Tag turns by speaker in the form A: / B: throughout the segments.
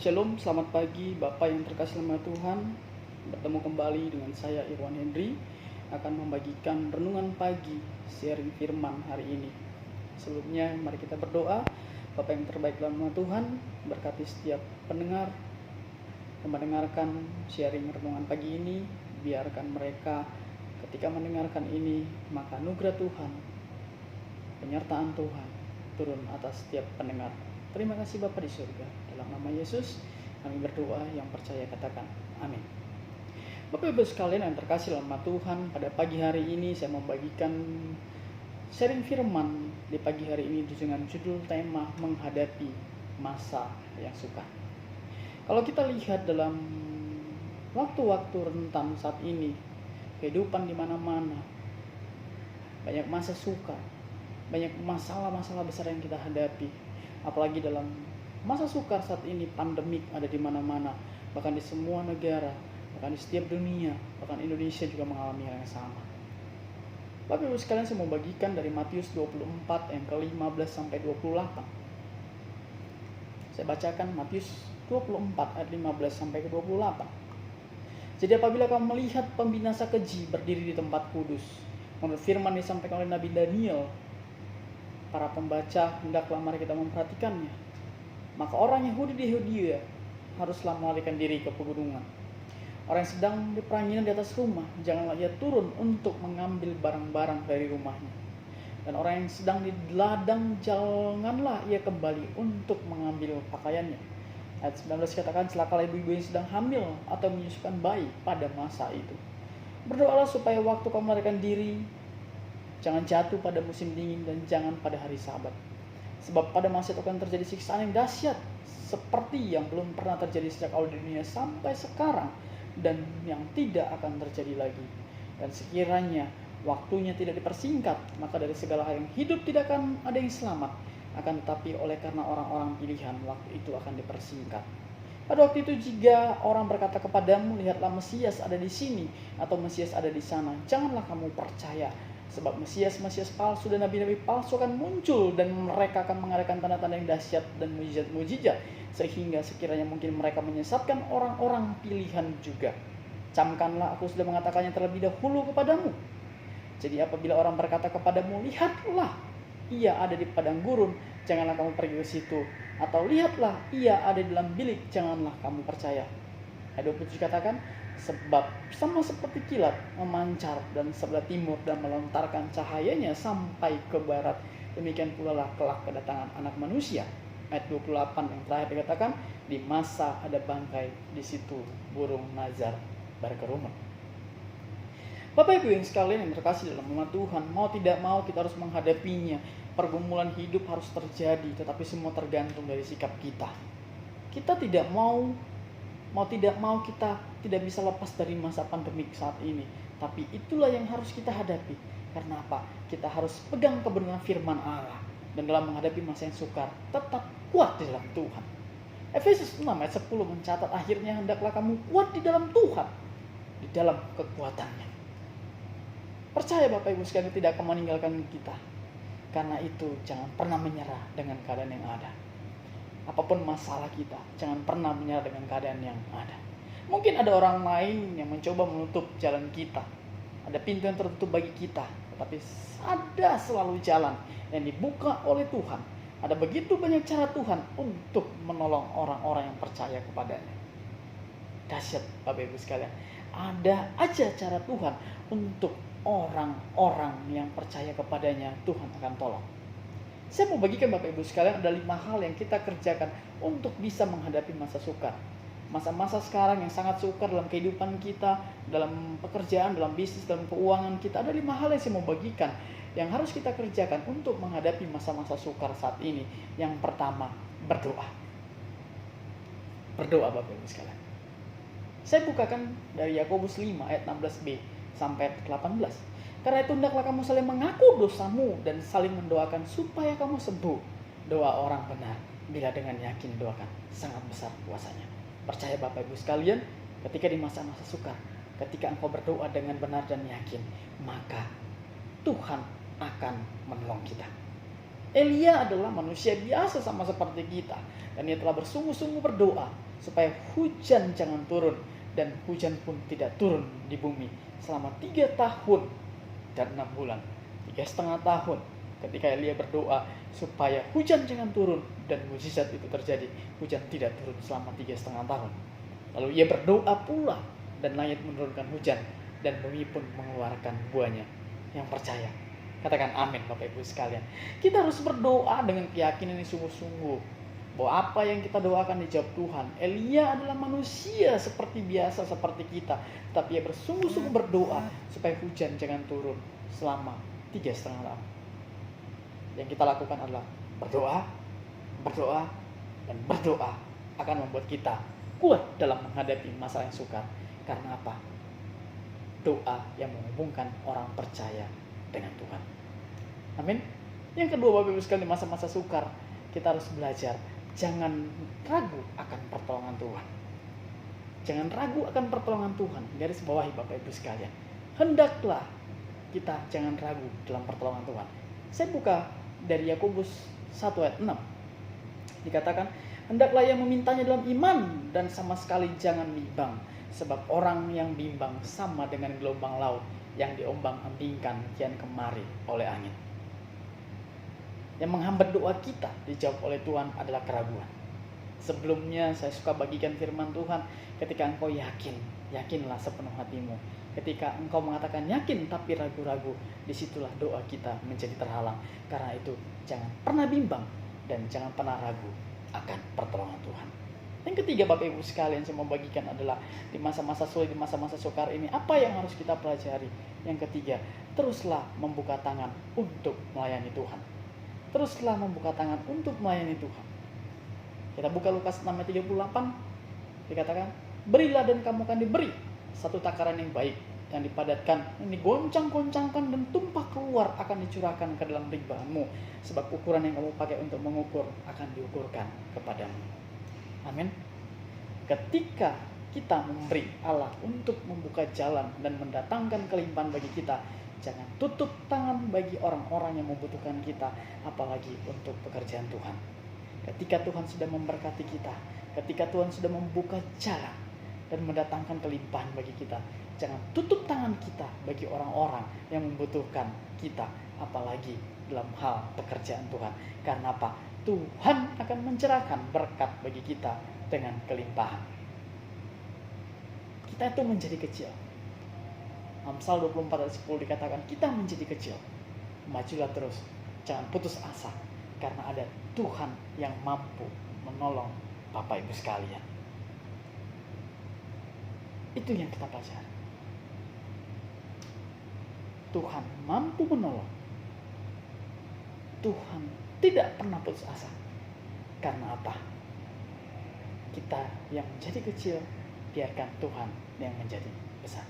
A: Shalom, selamat pagi Bapak yang terkasih nama Tuhan. Bertemu kembali dengan saya Irwan Henry, akan membagikan renungan pagi sharing firman hari ini. Sebelumnya mari kita berdoa. Bapak yang terbaik dalam nama Tuhan, berkati setiap pendengar yang mendengarkan sharing renungan pagi ini. Biarkan mereka ketika mendengarkan ini, maka anugerah Tuhan, penyertaan Tuhan turun atas setiap pendengar. Terima kasih Bapa di surga. Dalam nama Yesus kami berdoa, yang percaya katakan amin. Bapak Ibu sekalian yang terkasih dalam nama Tuhan, pada pagi hari ini saya membagikan sharing firman di pagi hari ini dengan judul tema menghadapi masa yang sukar. Kalau kita lihat dalam waktu-waktu rentan saat ini, kehidupan di mana-mana, banyak masa sukar, banyak masalah-masalah besar yang kita hadapi. Apalagi dalam masa sukar saat ini, pandemik ada di mana-mana, bahkan di semua negara, bahkan di setiap dunia, bahkan Indonesia juga mengalami hal yang sama. Bapak Ibu sekalian, saya mau bagikan dari Matius 24 yang ke-15 sampai 28. Saya bacakan Matius 24 ayat 15 sampai ke 28. Jadi apabila kamu melihat pembinasa keji berdiri di tempat kudus, menurut firman disampaikan oleh Nabi Daniel, para pembaca hendaklah mari kita memperhatikannya. Maka orang Yahudi di Yudea haruslah melarikan diri ke pegunungan. Orang yang sedang diperanginan di atas rumah, janganlah ia turun untuk mengambil barang-barang dari rumahnya. Dan orang yang sedang di ladang, janganlah ia kembali untuk mengambil pakaiannya. Ayat 19 katakan, celakalah ibu-ibu yang sedang hamil atau menyusukan bayi pada masa itu. Berdoalah supaya waktu kamu melarikan diri jangan jatuh pada musim dingin dan jangan pada hari Sabat. Sebab pada masa itu akan terjadi siksaan yang dahsyat seperti yang belum pernah terjadi sejak awal dunia sampai sekarang, dan yang tidak akan terjadi lagi. Dan sekiranya waktunya tidak dipersingkat, maka dari segala hal yang hidup tidak akan ada yang selamat. Akan tetapi oleh karena orang-orang pilihan, waktu itu akan dipersingkat. Pada waktu itu jika orang berkata kepadamu, lihatlah Mesias ada di sini atau Mesias ada di sana, janganlah kamu percaya. Sebab Mesias palsu dan nabi-nabi palsu akan muncul, dan mereka akan mengadakan tanda-tanda yang dahsyat dan mujizat-mujizat, sehingga sekiranya mungkin mereka menyesatkan orang-orang pilihan juga. Camkanlah, aku sudah mengatakannya terlebih dahulu kepadamu. Jadi apabila orang berkata kepadamu, lihatlah ia ada di padang gurun, janganlah kamu pergi ke situ. Atau lihatlah ia ada di dalam bilik, janganlah kamu percaya. Ayat 27 katakan, sebab sama seperti kilat memancar dan sebelah timur dan melontarkan cahayanya sampai ke barat, demikian pula lah kelak kedatangan anak manusia. Ayat 28 yang terakhir dikatakan, di masa ada bangkai, di situ burung nazar berkerumun. Bapak Ibu yang sekalian yang terkasih dalam nama Tuhan, mau tidak mau kita harus menghadapinya. Pergumulan hidup harus terjadi, tetapi semua tergantung dari sikap kita. Kita tidak mau tidak mau kita tidak bisa lepas dari masa pandemik saat ini. Tapi itulah yang harus kita hadapi. Karena apa? Kita harus pegang kebenaran firman Allah. Dan dalam menghadapi masa yang sukar, tetap kuat di dalam Tuhan. Efesus 6 ayat 10 mencatat, akhirnya hendaklah kamu kuat di dalam Tuhan, di dalam kekuatannya. Percaya Bapak Ibu sekalian tidak akan meninggalkan kita. Karena itu jangan pernah menyerah dengan keadaan yang ada. Apapun masalah kita, jangan pernah menyerah dengan keadaan yang ada. Mungkin ada orang lain yang mencoba menutup jalan kita. Ada pintu yang tertutup bagi kita. Tetapi ada selalu jalan yang dibuka oleh Tuhan. Ada begitu banyak cara Tuhan untuk menolong orang-orang yang percaya kepadanya. Dahsyat Bapak Ibu sekalian. Ada aja cara Tuhan untuk orang-orang yang percaya kepadanya, Tuhan akan tolong. Saya mau bagikan Bapak Ibu sekalian, ada 5 hal yang kita kerjakan untuk bisa menghadapi masa sukar. Masa-masa sekarang yang sangat sukar dalam kehidupan kita, dalam pekerjaan, dalam bisnis, dalam keuangan kita. Ada 5 hal yang saya mau bagikan yang harus kita kerjakan untuk menghadapi masa-masa sukar saat ini. Yang pertama, berdoa. Berdoa Bapak Ibu sekalian. Saya bukakan dari Yakobus 5 ayat 16b sampai 18. Karena itu hendaklah kamu saling mengaku dosamu dan saling mendoakan supaya kamu sembuh. Doa orang benar bila dengan yakin doakan, sangat besar kuasanya. Percaya Bapak Ibu sekalian, ketika di masa-masa sukar, ketika engkau berdoa dengan benar dan yakin, maka Tuhan akan menolong kita. Elia adalah manusia biasa sama seperti kita. Dan ia telah bersungguh-sungguh berdoa supaya hujan jangan turun. Dan hujan pun tidak turun di bumi selama 3 tahun dan 6 bulan. 3,5 tahun ketika Elia berdoa supaya hujan jangan turun. Dan mukjizat itu terjadi. Hujan tidak turun selama 3,5 tahun. Lalu ia berdoa pula dan langit menurunkan hujan. Dan bumi pun mengeluarkan buahnya. Yang percaya katakan amin Bapak Ibu sekalian. Kita harus berdoa dengan keyakinan yang sungguh-sungguh bahwa apa yang kita doakan dijawab Tuhan. Elia adalah manusia seperti biasa seperti kita, tapi ia bersungguh-sungguh berdoa supaya hujan jangan turun selama 3,5 tahun. Yang kita lakukan adalah berdoa, berdoa, dan berdoa akan membuat kita kuat dalam menghadapi masalah yang sukar. Karena apa? Doa yang menghubungkan orang percaya dengan Tuhan. Amin. Yang kedua Bapak Ibu sekalian, di masa-masa sukar kita harus belajar jangan ragu akan pertolongan Tuhan. Jangan ragu akan pertolongan Tuhan. Garis bawahi Bapak Ibu sekalian. Hendaklah kita jangan ragu dalam pertolongan Tuhan. Saya buka dari Yakobus 1 ayat 6. Dikatakan, hendaklah yang memintanya dalam iman dan sama sekali jangan bimbang. Sebab orang yang bimbang sama dengan gelombang laut yang diombang-ambingkan kian kemari oleh angin. Yang menghambat doa kita dijawab oleh Tuhan adalah keraguan. Sebelumnya saya suka bagikan firman Tuhan, ketika engkau yakin, yakinlah sepenuh hatimu. Ketika engkau mengatakan yakin tapi ragu-ragu, disitulah doa kita menjadi terhalang. Karena itu jangan pernah bimbang dan jangan pernah ragu akan pertolongan Tuhan. Yang ketiga Bapak Ibu sekalian, saya mau bagikan adalah di masa-masa sulit, di masa-masa sukar ini, apa yang harus kita pelajari? Yang ketiga, teruslah membuka tangan untuk melayani Tuhan. Teruslah membuka tangan untuk melayani Tuhan. Kita buka Lukas 6 ayat 38. Dikatakan, berilah dan kamu akan diberi satu takaran yang baik, yang dipadatkan, yang digoncang-goncangkan dan tumpah keluar akan dicurahkan ke dalam ribamu. Sebab ukuran yang kamu pakai untuk mengukur akan diukurkan kepadamu. Amin. Ketika kita memberi Allah untuk membuka jalan dan mendatangkan kelimpahan bagi kita, jangan tutup tangan bagi orang-orang yang membutuhkan kita, apalagi untuk pekerjaan Tuhan. Ketika Tuhan sudah memberkati kita, ketika Tuhan sudah membuka jalan dan mendatangkan kelimpahan bagi kita, jangan tutup tangan kita bagi orang-orang yang membutuhkan kita, apalagi dalam hal pekerjaan Tuhan. Karena apa? Tuhan akan mencerahkan berkat bagi kita dengan kelimpahan. Kita itu menjadi kecil. Amsal 24 ayat 10 dikatakan, kita menjadi kecil. Majulah terus, jangan putus asa. Karena ada Tuhan yang mampu menolong Bapak Ibu sekalian. Itu yang kita pelajari. Tuhan mampu menolong. Tuhan tidak pernah putus asa. Karena apa? Kita yang menjadi kecil, biarkan Tuhan yang menjadi besar.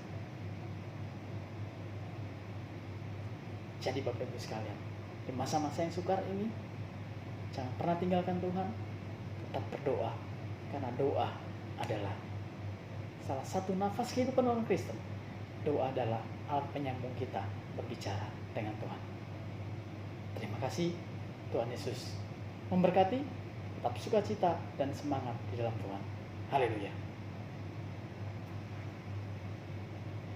A: Jadi Bapak Ibu sekalian, di masa-masa yang sukar ini, jangan pernah tinggalkan Tuhan. Tetap berdoa. Karena doa adalah salah satu nafas kehidupan orang Kristen. Doa adalah alat penyambung kita berbicara dengan Tuhan. Terima kasih. Tuhan Yesus memberkati, tetap sukacita dan semangat di dalam Tuhan. Haleluya.